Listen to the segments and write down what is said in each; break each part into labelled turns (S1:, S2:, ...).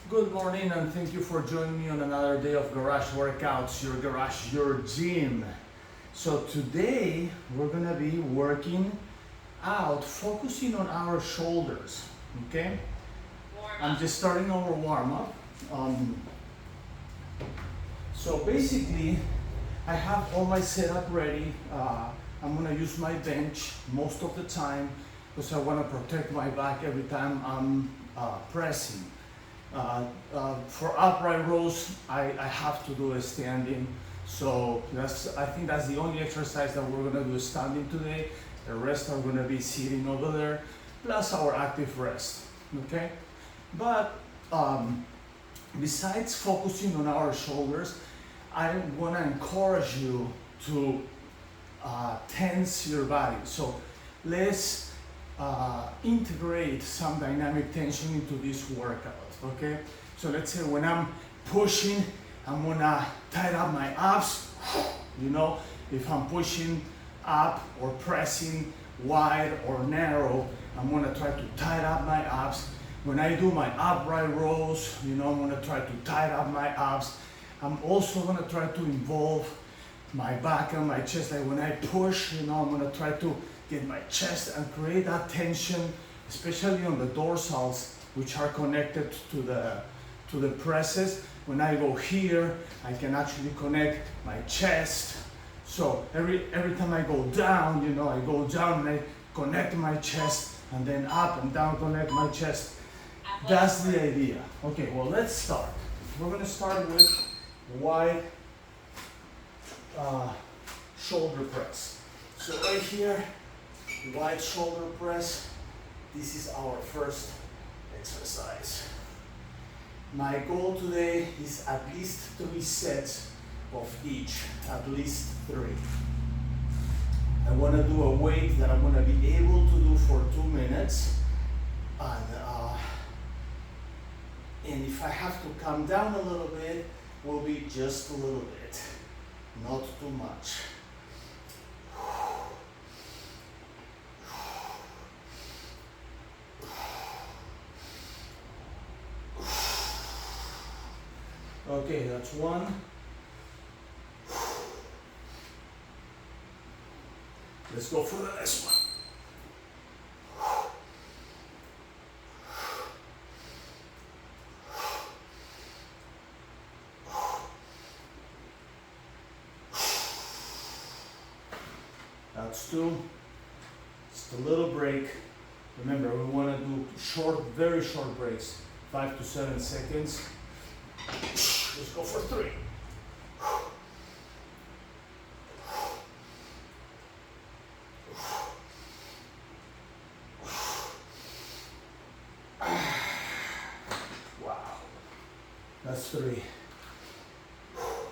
S1: Good morning and thank you for joining me on another day of Garage Workouts, your garage, your gym. So today we're gonna be working out, focusing on our shoulders, okay? I'm just starting our warm-up. So basically, I have all my setup ready. I'm gonna use my bench most of the time because I wanna protect my back every time I'm pressing. For upright rows, I have to do a standing. So I think that's the only exercise that we're gonna do standing today. The rest are gonna be sitting over there, plus our active rest, okay? But besides focusing on our shoulders, I wanna encourage you to tense your body. So let's integrate some dynamic tension into this workout, okay? So let's say when I'm pushing, I'm gonna tighten up my abs. You know, if I'm pushing up or pressing wide or narrow, I'm gonna try to tighten up my abs. When I do my upright rows, you know, I'm gonna try to tighten up my abs. I'm also gonna try to involve my back and my chest. Like when I push, you know, I'm gonna try to get my chest and create that tension, especially on the dorsals, which are connected to the presses. When I go here, I can actually connect my chest. So every time I go down, you know, I go down and I connect my chest, and then up and down, connect my chest. That's the idea. Okay, well, let's start. We're gonna start with wide shoulder press. So right here, wide shoulder press. This is our first exercise. My goal today is at least 3 sets of each, at least 3. I want to do a weight that I'm going to be able to do for 2 minutes, and if I have to come down a little bit, will be just a little bit, not too much. Okay, that's 1. Let's go for the next one. That's 2. Just a little break. Remember, we want to do short, very short breaks, 5 to 7 seconds. Let's go for 3. Wow. That's 3.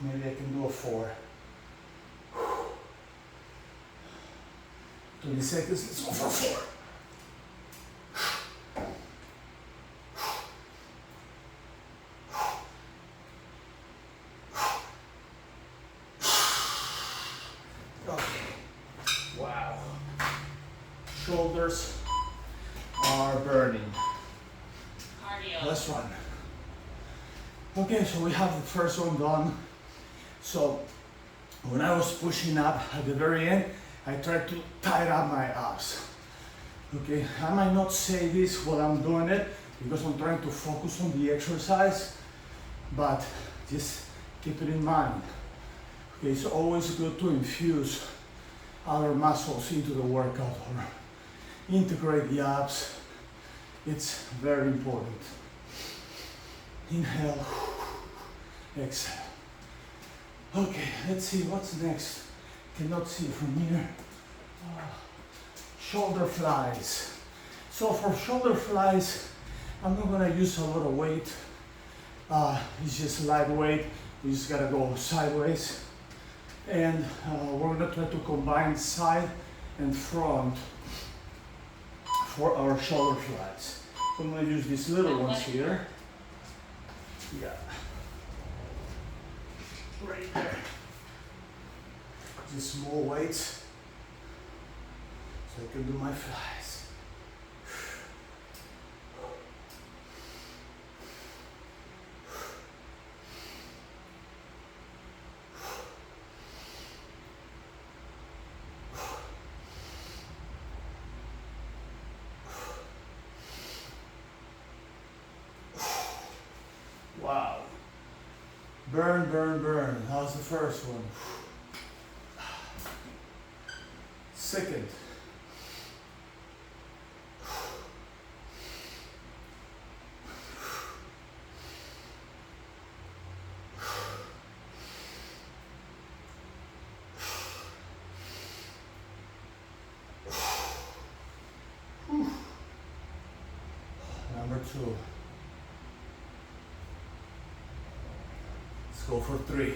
S1: Maybe I can do a 4. 20 seconds, let's go for 4. Shoulders are burning. Cardio. Let's run. Okay, so we have the first one done. So when I was pushing up at the very end, I tried to tighten up my abs. Okay, I might not say this while I'm doing it because I'm trying to focus on the exercise, but just keep it in mind. Okay, it's always good to infuse other muscles into the workout or integrate the abs. It's very important. Inhale, exhale. Okay, let's see what's next. Cannot see from here. Shoulder flies. So for shoulder flies, I'm not gonna use a lot of weight. It's just lightweight. We just gotta go sideways. And we're gonna try to combine side and front for our shoulder flies. So I'm gonna use these little ones here. Yeah. Right there. Just small weights. So I can do my flies. 1, Wow. Burn, burn, burn. How's the first one? Second. Number 2. Let's go for 3.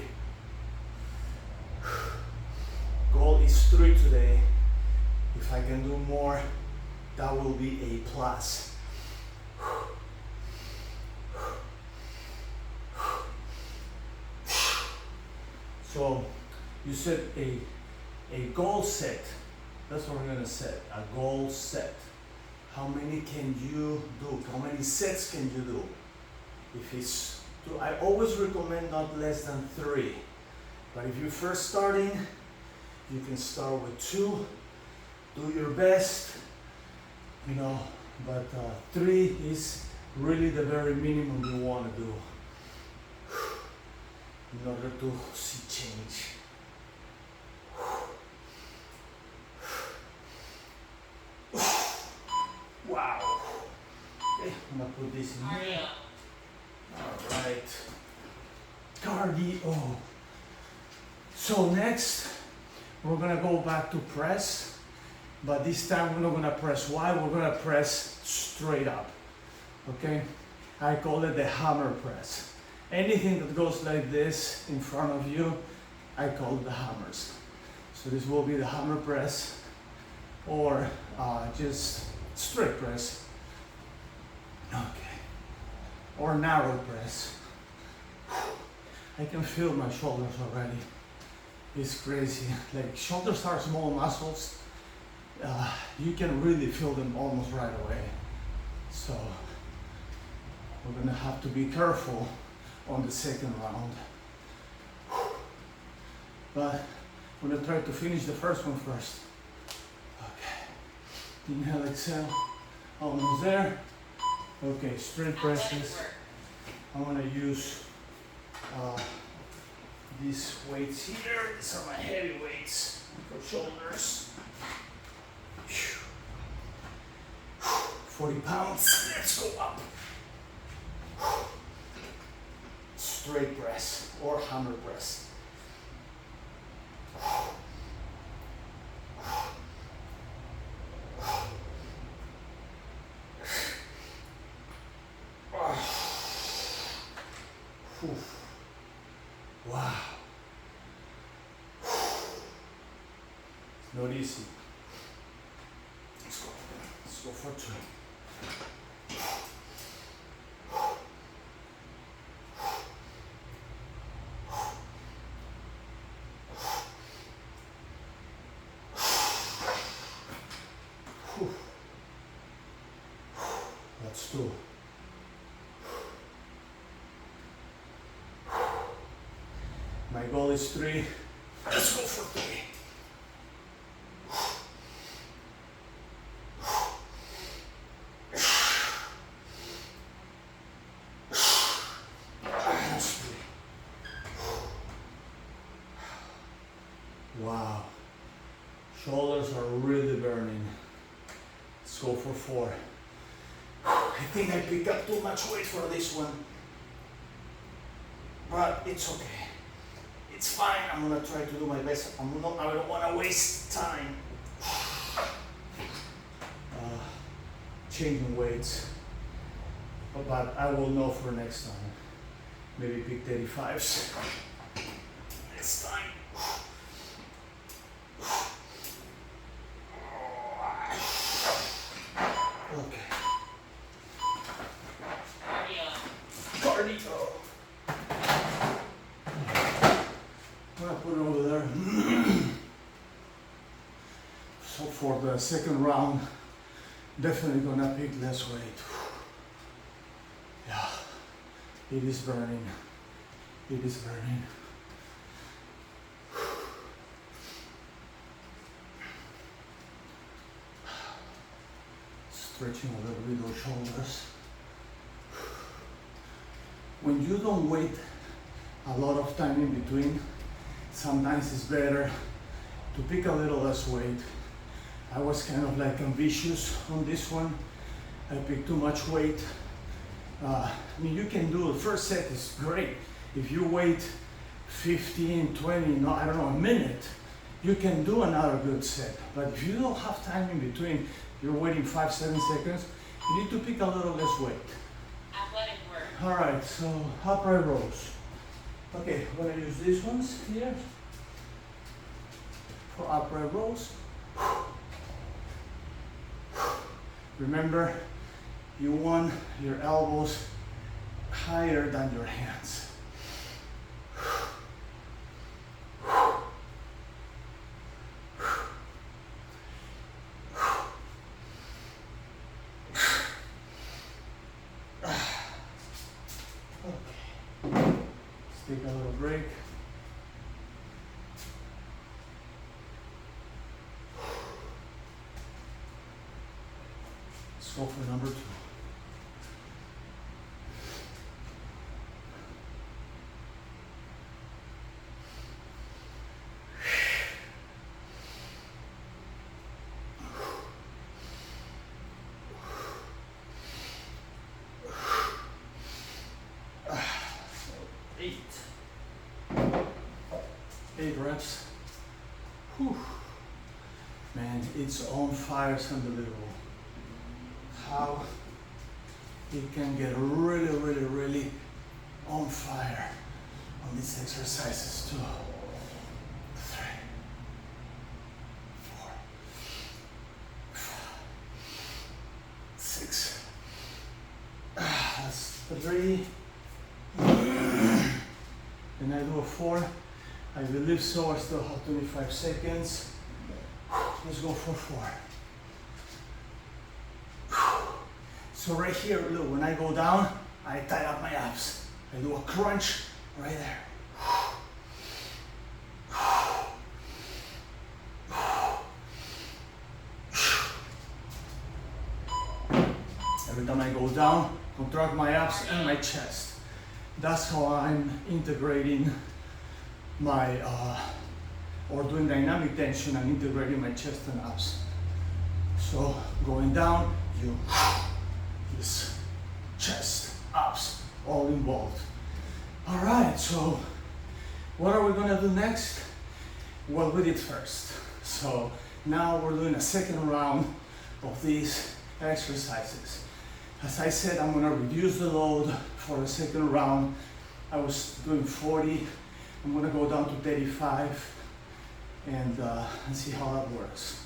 S1: Goal is 3 today. If I can do more, that will be a plus. So you set a goal set. That's what we're gonna set, a goal set. How many can you do? How many sets can you do? If it's 2, I always recommend not less than 3. But if you're first starting, you can start with 2. Do your best, you know, but 3 is really the very minimum you want to do in order to see change. Wow. Okay, I'm gonna put this in here. All right. Cardio. So next, we're gonna go back to press. But this time we're not gonna press wide, we're gonna press straight up, okay? I call it the hammer press. Anything that goes like this in front of you, I call it the hammers. So this will be the hammer press, or just straight press, okay? Or narrow press. I can feel my shoulders already. It's crazy, like shoulders are small muscles. You can really feel them almost right away. So we're gonna have to be careful on the second round. But I'm gonna try to finish the first one first. Okay. Inhale, exhale. Almost there. Okay, straight presses. I'm gonna use these weights here. These are my heavy weights for shoulders. 40 pounds, let's go up. Straight press or hammer press. Wow. It's not easy. Let's go. Let's go for 2. That's 2. My goal is 3. Let's go for 3. Wow. Shoulders are really burning. Let's go for 4. I think I picked up too much weight for this one. But it's okay. It's fine. I'm gonna try to do my best. I don't want to waste time changing weights. But I will know for next time. Maybe pick 35s. Next time. Okay. Cardio. I'm gonna put it over there. So for the second round, definitely gonna pick less weight. Yeah, it is burning. It is burning. Stretching a little bit those shoulders. when you don't wait a lot of time in between, sometimes it's better to pick a little less weight. I was kind of like ambitious on this one. I picked too much weight. I mean, you can do the first set is great. If you wait 15, 20, no, I don't know, a minute, you can do another good set. But if you don't have time in between, you're waiting 5, 7 seconds, you need to pick a little less weight.
S2: Athletic work.
S1: All right, so upright rows. Okay, I'm gonna use these ones here for upright rows. Remember, you want your elbows higher than your hands. Take a little break. Let's go for number 2. Eight reps. Whew. Man, it's on fire. It's unbelievable how it can get really on fire on these exercises. 2, 3, 4, 5, 6. That's 3. And I do a 4. I believe so. I still have 25 seconds. Let's go for 4. So right here, look, when I go down, I tie up my abs. I do a crunch right there. Every time I go down, contract my abs and my chest. That's how I'm integrating my, or doing dynamic tension and integrating my chest and abs. So going down, this chest, abs, all involved. All right, so what are we gonna do next? Well, we did first. So now we're doing a second round of these exercises. As I said, I'm gonna reduce the load for the second round. I was doing 40. I'm gonna go down to 35 and see how that works.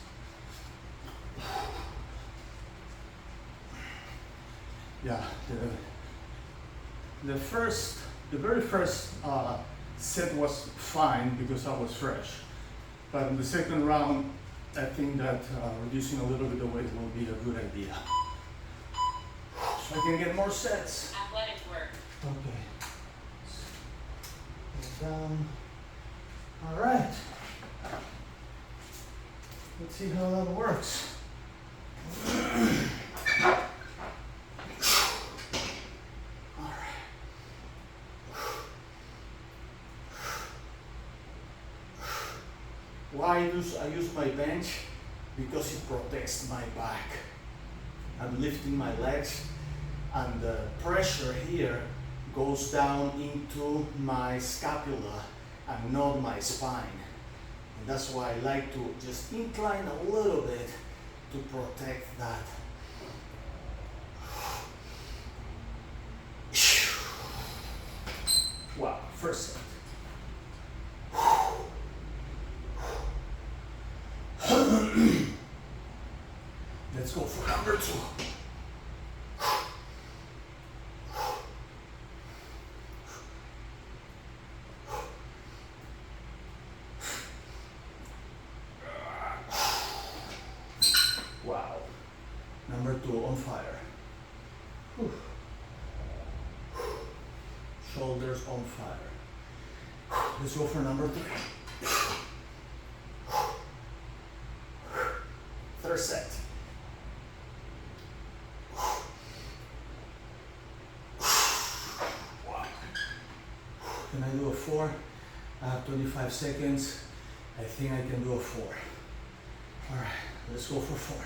S1: Yeah, the very first set was fine because I was fresh. But in the second round, I think that reducing a little bit of weight will be a good idea. So I can get more sets.
S2: Athletic work.
S1: Okay. Down. All right. Let's see how that works. All right. Why I use my bench? Because it protects my back. I'm lifting my legs, and the pressure here goes down into my scapula and not my spine. And that's why I like to just incline a little bit to protect that. Wow, first set. Let's go for number 2. Wow. Number 2 on fire. Whew. Shoulders on fire. Let's go for number 3. Third set. Wow. Can I do a 4? I have 25 seconds. I think I can do a 4. All right, let's go for 4.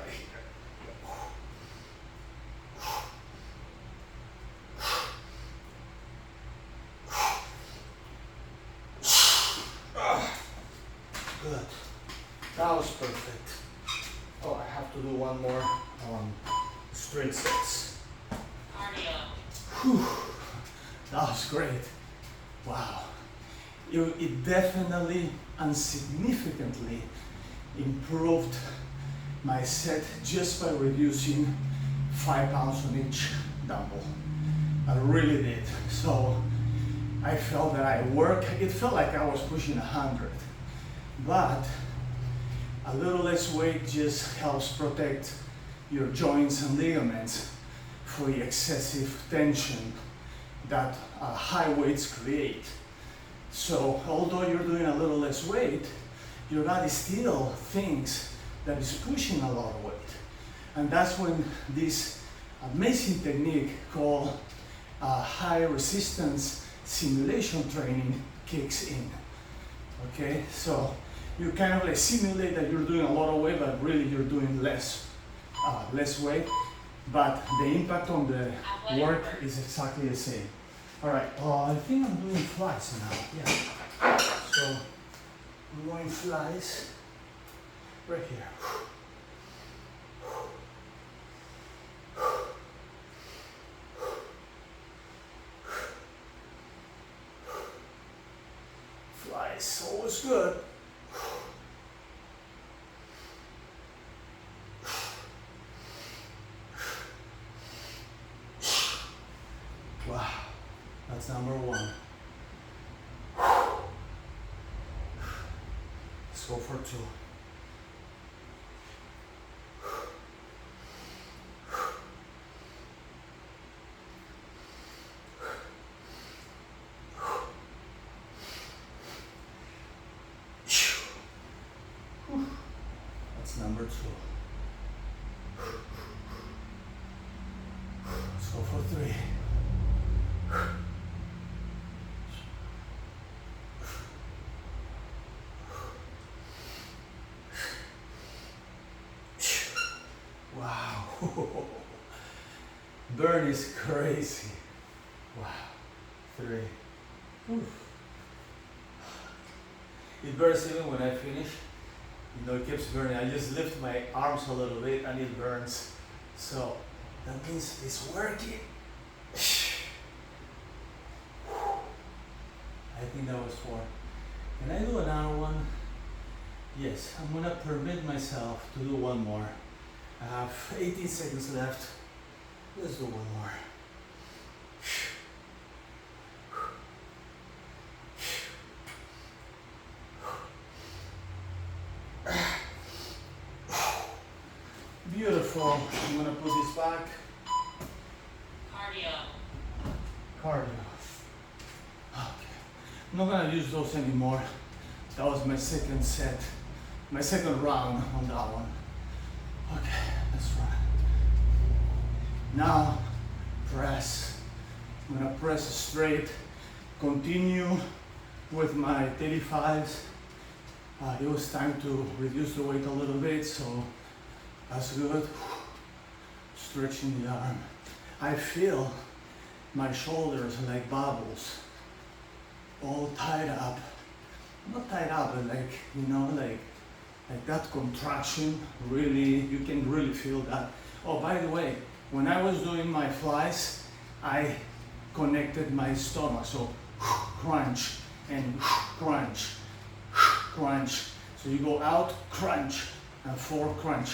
S1: Right here. Good. That was perfect. Oh, I have to do one more straight sets.
S2: Cardio.
S1: Whew. That was great. Wow. It definitely and significantly improved my set just by reducing 5 pounds on each dumbbell. I really did. So I felt that it felt like I was pushing 100. But a little less weight just helps protect your joints and ligaments for the excessive tension that high weights create. So although you're doing a little less weight, your body still thinks that it's pushing a lot of weight. And that's when this amazing technique called high resistance simulation training kicks in. Okay, so you kind of like simulate that you're doing a lot of weight, but really you're doing less weight, but the impact on the work is exactly the same. All right, I think I'm doing flies now, yeah. So I'm going flies right here. Flies, always good. Wow, that's number 1. Let's go for 2. That's number 2. Let's go for 3. Wow. Burn is crazy. Wow. 3. Oof. It burns even when I finish. You know, it keeps burning. I just lift my arms a little bit and it burns. So that means it's working. I think that was 4. Can I do another one? Yes, I'm gonna permit myself to do one more. I have 18 seconds left. Let's do one more. Beautiful. I'm gonna put this back. Cardio. Okay. I'm not gonna use those anymore. That was my second set, my second round on that one. Okay, let's run. Now, press. I'm gonna press straight. Continue with my 35s. It was time to reduce the weight a little bit, so that's good. Stretching the arm. I feel my shoulders like bubbles, all tied up. Not tied up, but like, you know, like that contraction, really, you can really feel that. Oh, by the way, when I was doing my flies, I connected my stomach, so crunch and crunch, crunch. So you go out, crunch, and 4 crunch.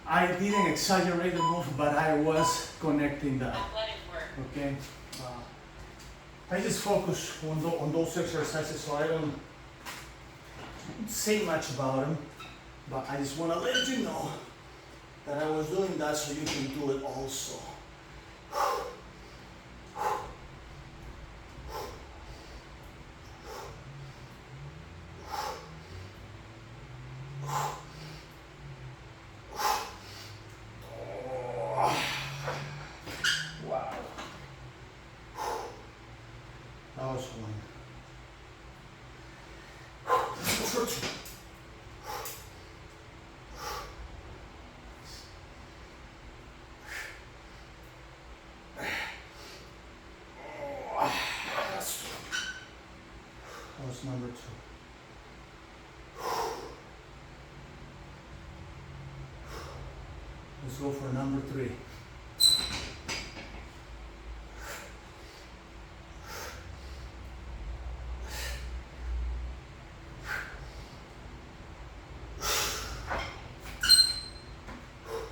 S1: I didn't exaggerate the move, but I was connecting that. Okay. I just focus on those exercises, so I don't say much about them, but I just want to let you know that I was doing that so you can do it also. was number 2. Let's go for number 3.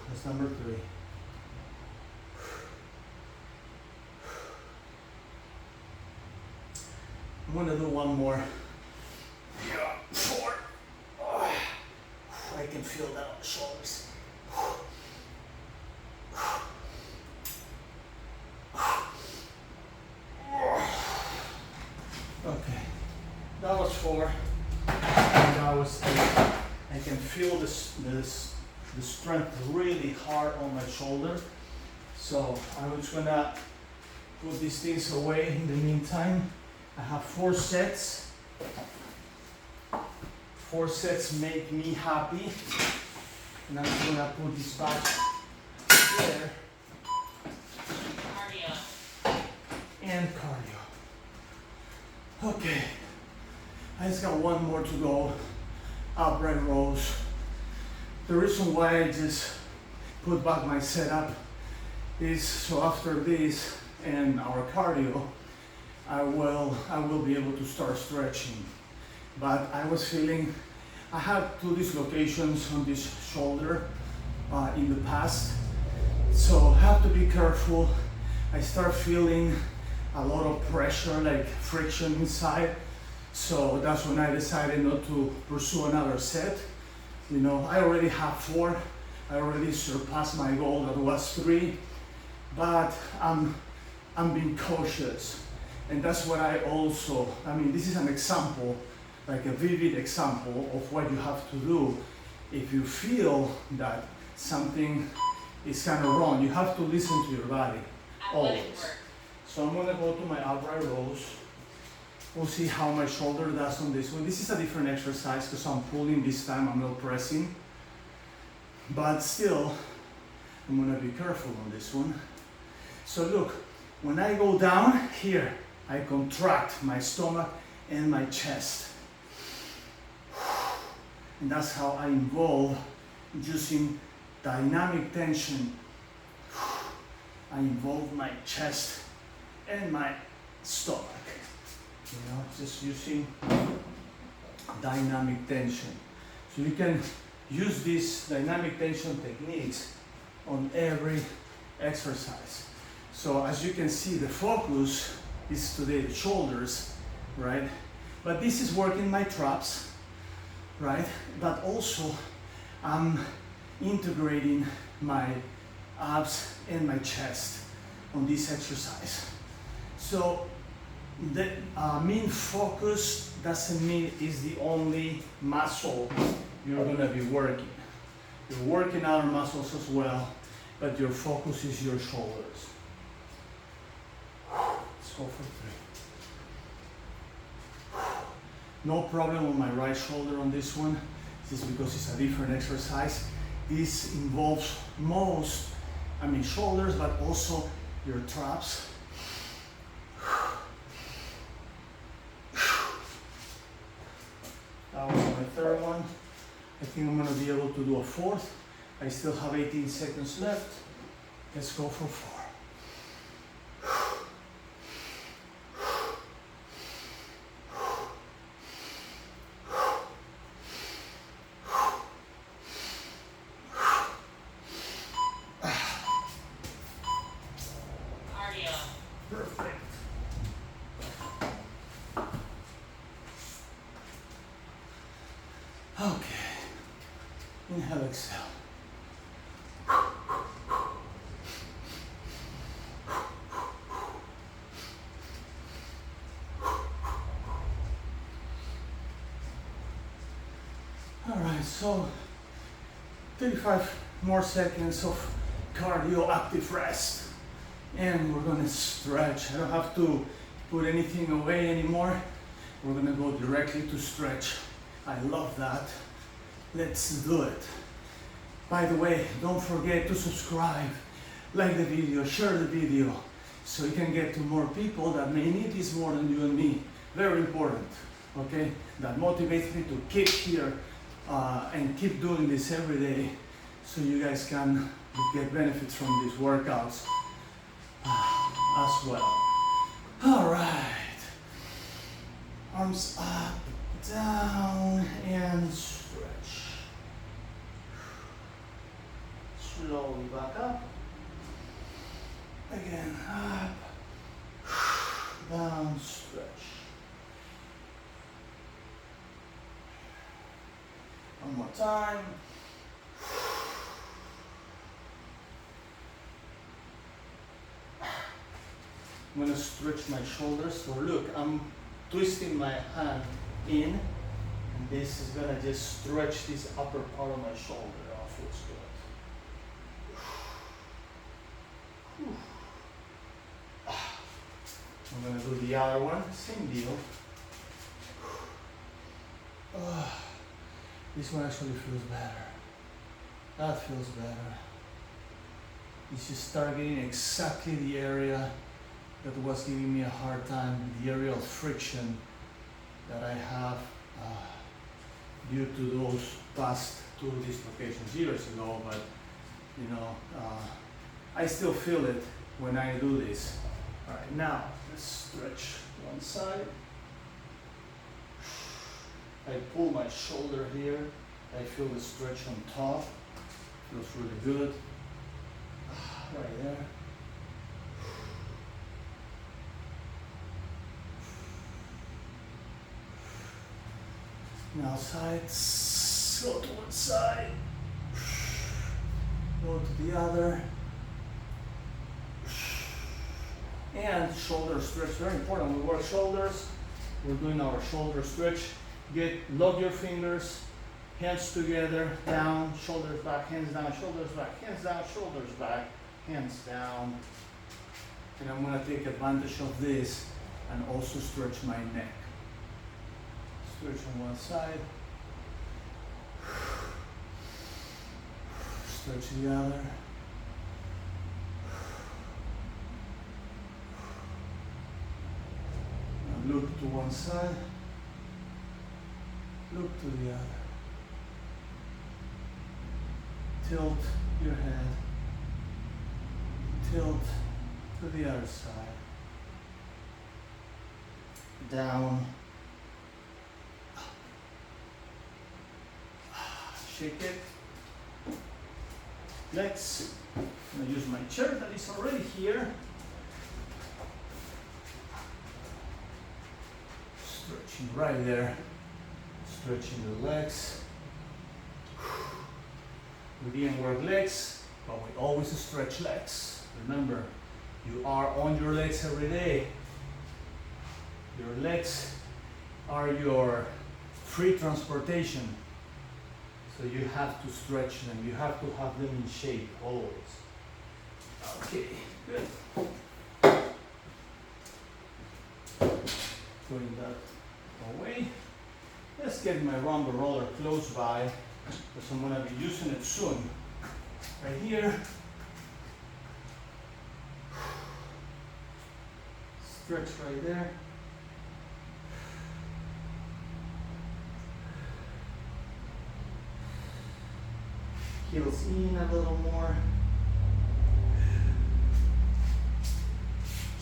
S1: That's number 3. I'm gonna do one more. Yeah, 4. Oh, I can feel that on the shoulders. Okay, that was 4. And that was 8. I can feel the strength really hard on my shoulder. So I'm just gonna put these things away in the meantime. I have 4 sets. 4 sets make me happy. And I'm just gonna put this back there.
S2: Cardio.
S1: And cardio. Okay. I just got 1 more to go. Upright rows. The reason why I just put back my setup is so after this and our cardio, I will be able to start stretching. But I was feeling, I had 2 dislocations on this shoulder in the past, so I have to be careful. I start feeling a lot of pressure, like friction inside, so that's when I decided not to pursue another set. You know, I already have 4. I already surpassed my goal that was 3, but I'm being cautious. And that's what I mean, this is an example, like a vivid example of what you have to do if you feel that something is kind of wrong. You have to listen to your body, always. So I'm gonna go to my upright rows. We'll see how my shoulder does on this one. This is a different exercise because I'm pulling this time, I'm not pressing. But still, I'm gonna be careful on this one. So look, when I go down here, I contract my stomach and my chest. And that's how I involve using dynamic tension. I involve my chest and my stomach. You know, just using dynamic tension. So you can use these dynamic tension techniques on every exercise. So as you can see, the focus is today the shoulders, right? But this is working my traps, right? But also I'm integrating my abs and my chest on this exercise. So the mean focus doesn't mean it's the only muscle you're gonna be working. You're working other muscles as well, but your focus is your shoulders. Let's go for 3. No problem on my right shoulder on this one. This is because it's a different exercise. This involves shoulders, but also your traps. That was my 3rd one. I think I'm gonna be able to do a 4th. I still have 18 seconds left. Let's go for 4.
S2: Cardio.
S1: Perfect. Okay. Inhale, exhale. All right, so 35 more seconds of cardio active rest. And we're gonna stretch. I don't have to put anything away anymore. We're gonna go directly to stretch. I love that. Let's do it. By the way, don't forget to subscribe, like the video, share the video, so you can get to more people that may need this more than you and me. Very important. okay? That motivates me to keep here and keep doing this every day so you guys can get benefits from these workouts as well. All right. Arms up, down, and stretch. Slowly back up. Again, up, down, stretch. One more time. I'm gonna stretch my shoulders. So look, I'm twisting my hand in, and this is gonna just stretch this upper part of my shoulder. Oh, feels good. I'm gonna do the other one, same deal. This one actually feels better. That feels better. It's just targeting exactly the area that was giving me a hard time, the area of friction that I have due to those past 2 dislocations years ago, but you know, I still feel it when I do this. All right, now let's stretch one side. I pull my shoulder here. I feel the stretch on top. Feels really good. Right there. Now sides, go to one side, go to the other, and shoulder stretch, very important. We work shoulders, we're doing our shoulder stretch. Lock your fingers, hands together, down, shoulders back, hands down, shoulders back, hands down, shoulders back, hands down. And I'm gonna take advantage of this and also stretch my neck. Stretch on one side, stretch the other. Now look to one side, look to the other. Tilt your head, tilt to the other side, down. Shake it. Legs. I'm going to use my chair that is already here. Stretching right there. Stretching the legs. We didn't work legs, but we always stretch legs. Remember, you are on your legs every day. Your legs are your free transportation. So you have to stretch them, you have to have them in shape always. Okay, good. Putting that away. Let's get my rumble roller close by, because I'm going to be using it soon. Right here. Stretch right there. Heels in a little more.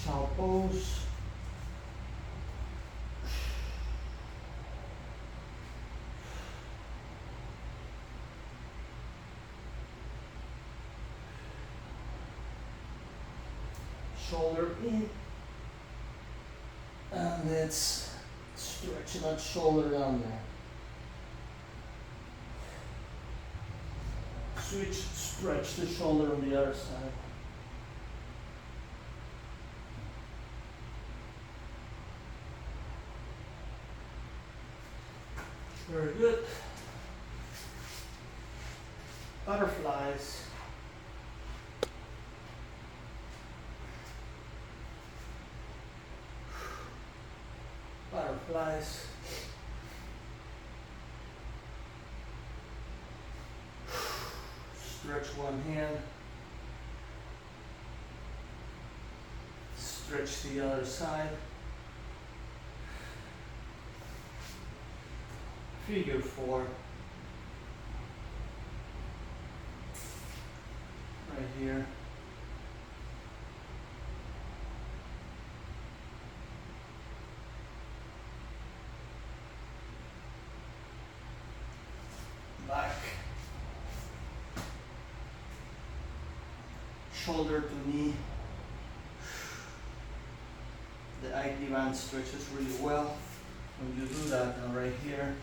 S1: Child pose. Shoulder in. And let's stretch that shoulder down there. Switch, stretch the shoulder on the other side. Very good. Butterflies. Butterflies. Stretch one hand, stretch the other side, figure 4. Right here. Back. Shoulder to knee. The IT band stretches really well when you do that. And right here,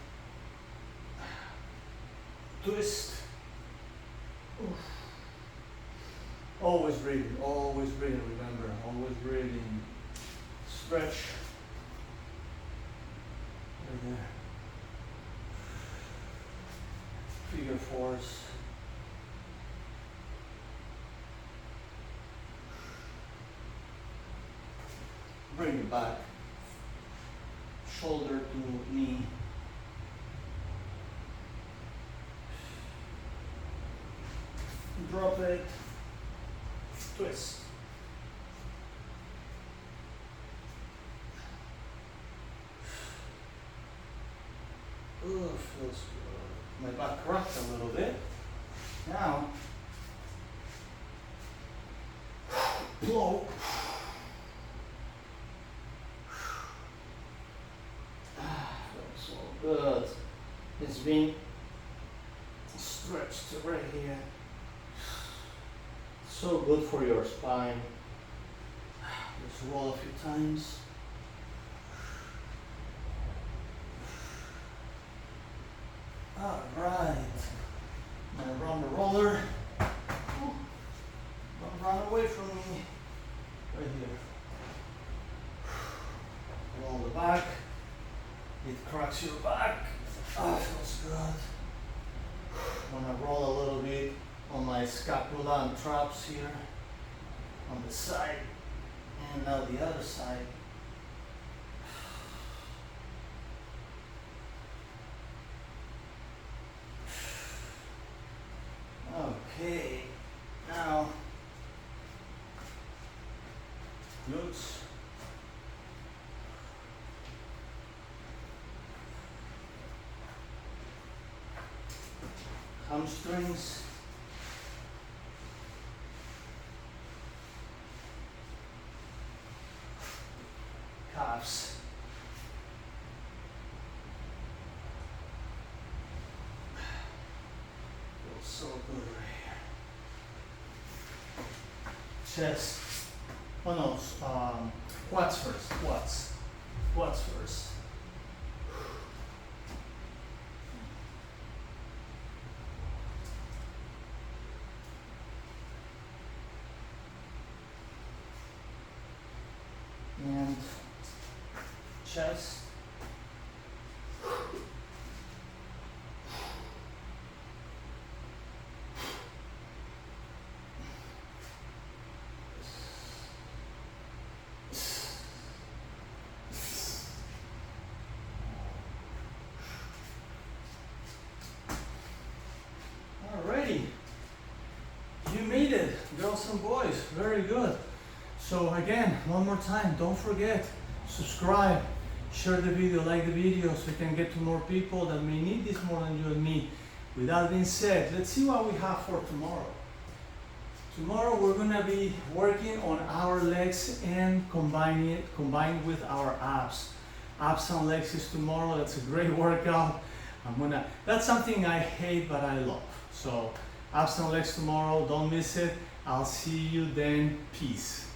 S1: twist. Oof. Always breathing, remember, always breathing. Stretch. Right there. Figure 4s. Bring it back. Shoulder to knee. Drop it. Twist. Oh, feels good. My back cracked a little bit. Now, blow. Feels so good. It's been stretched right here. So good for your spine. Just roll a few times. All right. Now run the roller. Ooh. Don't run away from me. Right here. Roll the back. It cracks your back. Ah, feels good. I'm gonna roll a little bit on my scapula and traps here on the side, and now the other side. Okay, now glutes. Hamstrings. Calves. Feels so good right here. Chest. Oh no, quads first. Quads first. And chest. Alrighty, you made it, girls and boys, very good. So again, one more time, don't forget, subscribe, share the video, like the video, so we can get to more people that may need this more than you and me. With that being said, let's see what we have for tomorrow. Tomorrow we're gonna be working on our legs and combined with our abs. Abs and legs is tomorrow. That's a great workout. That's something I hate but I love. So abs and legs tomorrow, don't miss it. I'll see you then. Peace.